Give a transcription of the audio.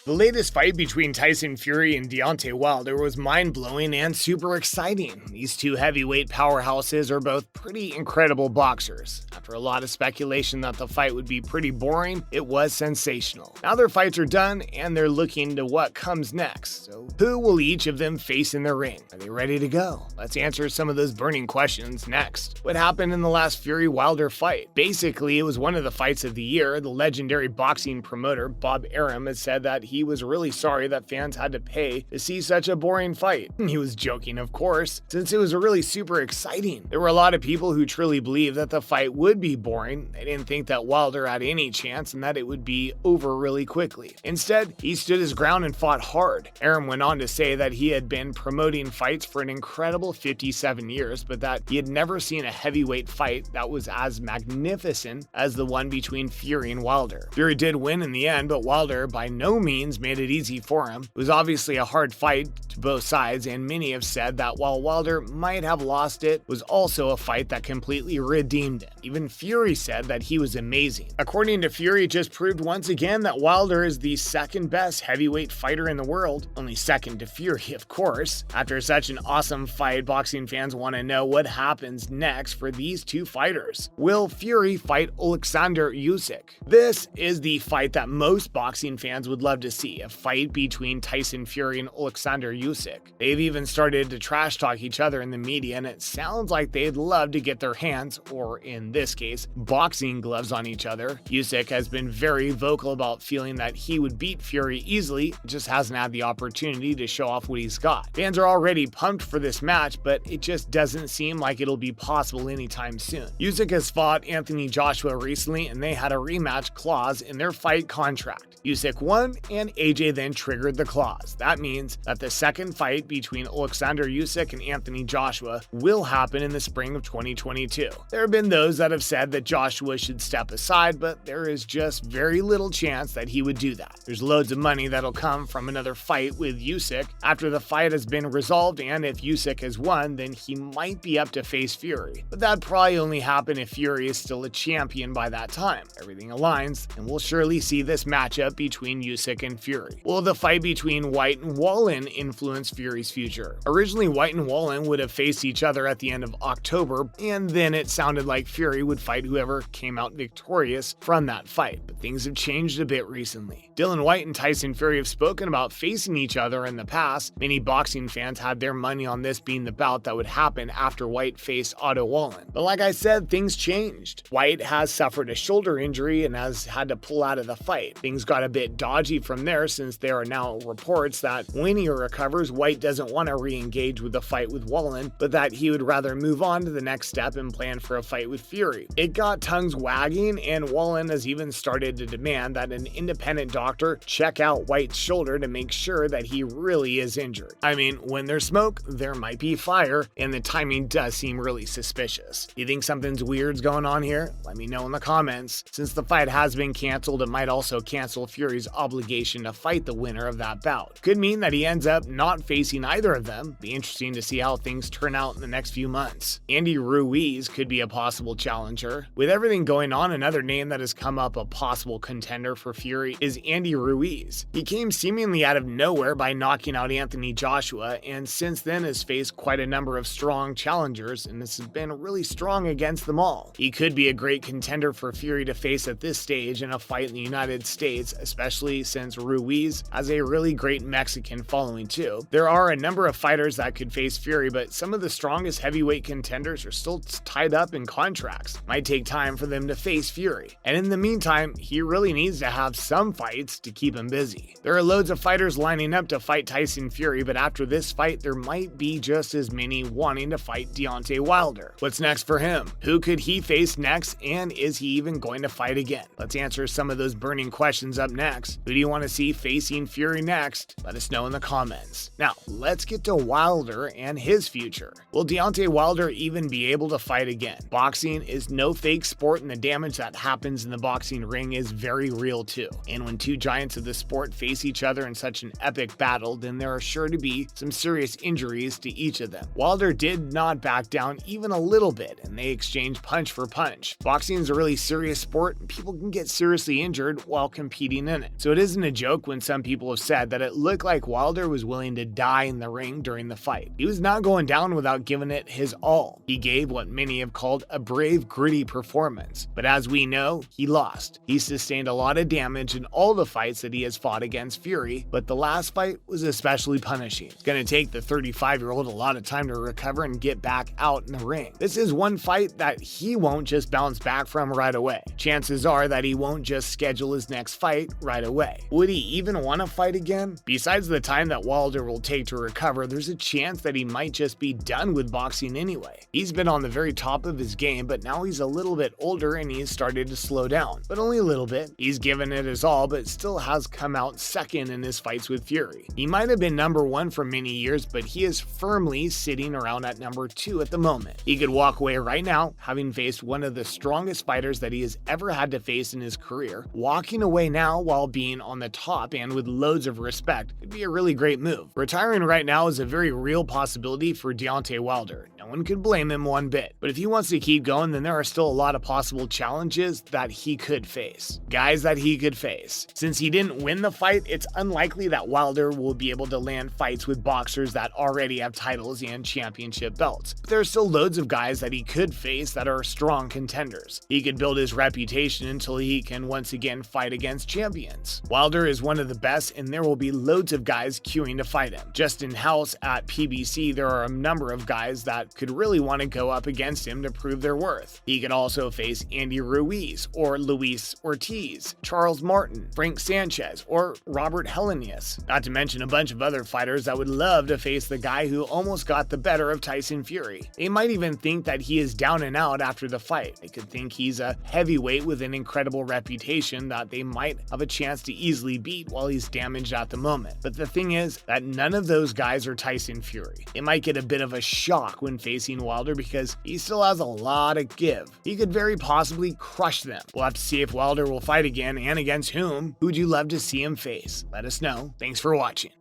The latest fight between Tyson Fury and Deontay Wilder was mind-blowing and super exciting. These two heavyweight powerhouses are both pretty incredible boxers. After a lot of speculation that the fight would be pretty boring, it was sensational. Now their fights are done and they're looking to what comes next. So who will each of them face in the ring? Are they ready to go? Let's answer some of those burning questions next. What happened in the last Fury-Wilder fight? Basically, it was one of the fights of the year. The legendary boxing promoter Bob Arum has said that he was really sorry that fans had to pay to see such a boring fight. He was joking, of course, since it was really super exciting. There were a lot of people who truly believed that the fight would be boring. They didn't think that Wilder had any chance and that it would be over really quickly. Instead, he stood his ground and fought hard. Arum went on to say that he had been promoting fights for an incredible 57 years, but that he had never seen a heavyweight fight that was as magnificent as the one between Fury and Wilder. Fury did win in the end, but Wilder by no means made it easy for him. It was obviously a hard fight to both sides, and many have said that while Wilder might have lost it, was also a fight that completely redeemed him. Even Fury said that he was amazing. According to Fury, it just proved once again that Wilder is the second best heavyweight fighter in the world, only second to Fury, of course. After such an awesome fight, boxing fans want to know what happens next for these two fighters. Will Fury fight Oleksandr Usyk? This is the fight that most boxing fans would love to see, a fight between Tyson Fury and Oleksandr Usyk. They've even started to trash talk each other in the media, and it sounds like they'd love to get their hands, or in this case, boxing gloves on each other. Usyk has been very vocal about feeling that he would beat Fury easily, just hasn't had the opportunity to show off what he's got. Fans are already pumped for this match, but it just doesn't seem like it'll be possible anytime soon. Usyk has fought Anthony Joshua recently, and they had a rematch clause in their fight contract. Usyk won, and AJ then triggered the clause. That means that the second fight between Oleksandr Usyk and Anthony Joshua will happen in the spring of 2022. There have been those that have said that Joshua should step aside, but there is just very little chance that he would do that. There's loads of money that'll come from another fight with Usyk after the fight has been resolved, and if Usyk has won, then he might be up to face Fury. But that'd probably only happen if Fury is still a champion by that time. Everything aligns, and we'll surely see this matchup between Usyk and Fury. Will the fight between White and Wallin influence Fury's future? Originally, White and Wallin would have faced each other at the end of October, and then it sounded like Fury would fight whoever came out victorious from that fight. But things have changed a bit recently. Dylan White and Tyson Fury have spoken about facing each other in the past. Many boxing fans had their money on this being the bout that would happen after White faced Otto Wallin. But like I said, things changed. White has suffered a shoulder injury and has had to pull out of the fight. Things got a bit dodgy from there, since there are now reports that when he recovers, White doesn't want to re-engage with the fight with Wallin, but that he would rather move on to the next step and plan for a fight with Fury. It got tongues wagging, and Wallin has even started to demand that an independent doctor check out White's shoulder to make sure that he really is injured. I mean, when there's smoke, there might be fire, and the timing does seem really suspicious. You think something's weird's going on here? Let me know in the comments. Since the fight has been canceled, it might also cancel Fury's obligation to fight the winner of that bout. Could mean that he ends up not facing either of them. Be interesting to see how things turn out in the next few months. Andy Ruiz could be a possible challenger. With everything going on, another name that has come up a possible contender for Fury is Andy Ruiz. He came seemingly out of nowhere by knocking out Anthony Joshua, and since then has faced quite a number of strong challengers and has been really strong against them all. He could be a great contender for Fury to face at this stage in a fight in the United States, especially since Ruiz has a really great Mexican following too. There are a number of fighters that could face Fury, but some of the strongest heavyweight contenders are still tied up in contracts. Might take time for them to face Fury. And in the meantime, he really needs to have some fights to keep him busy. There are loads of fighters lining up to fight Tyson Fury, but after this fight, there might be just as many wanting to fight Deontay Wilder. What's next for him? Who could he face next, and is he even going to fight again? Let's answer some of those burning questions up next. Who do you want to see facing Fury next? Let us know in the comments. Now, let's get to Wilder and his future. Will Deontay Wilder even be able to fight again? Boxing is no fake sport, and the damage that happens in the boxing ring is very real too. And when two giants of the sport face each other in such an epic battle, then there are sure to be some serious injuries to each of them. Wilder did not back down even a little bit, and they exchanged punch for punch. Boxing is a really serious sport, and people can get seriously injured while competing in it. So it isn't a a joke when some people have said that it looked like Wilder was willing to die in the ring during the fight. He was not going down without giving it his all. He gave what many have called a brave, gritty performance. But as we know, he lost. He sustained a lot of damage in all the fights that he has fought against Fury, but the last fight was especially punishing. It's going to take the 35-year-old a lot of time to recover and get back out in the ring. This is one fight that he won't just bounce back from right away. Chances are that he won't just schedule his next fight right away. Would he even want to fight again? Besides the time that Wilder will take to recover, there's a chance that he might just be done with boxing anyway. He's been on the very top of his game, but now he's a little bit older and he's started to slow down. But only a little bit. He's given it his all, but still has come out second in his fights with Fury. He might have been number one for many years, but he is firmly sitting around at number 2 at the moment. He could walk away right now, having faced one of the strongest fighters that he has ever had to face in his career. Walking away now while being on the top and with loads of respect could be a really great move. Retiring right now is a very real possibility for Deontay Wilder. No one could blame him one bit. But if he wants to keep going, then there are still a lot of possible challenges that he could face. Guys that he could face. Since he didn't win the fight, it's unlikely that Wilder will be able to land fights with boxers that already have titles and championship belts. But there are still loads of guys that he could face that are strong contenders. He could build his reputation until he can once again fight against champions. Wilder is one of the best, and there will be loads of guys queuing to fight him. Just in-house at PBC, there are a number of guys that could really want to go up against him to prove their worth. He could also face Andy Ruiz or Luis Ortiz, Charles Martin, Frank Sanchez, or Robert Helenius. Not to mention a bunch of other fighters that would love to face the guy who almost got the better of Tyson Fury. They might even think that he is down and out after the fight. They could think he's a heavyweight with an incredible reputation that they might have a chance to easily beat while he's damaged at the moment. But the thing is that none of those guys are Tyson Fury. They might get a bit of a shock when facing Wilder because he still has a lot to give. He could very possibly crush them. We'll have to see if Wilder will fight again and against whom. Who'd you love to see him face? Let us know. Thanks for watching.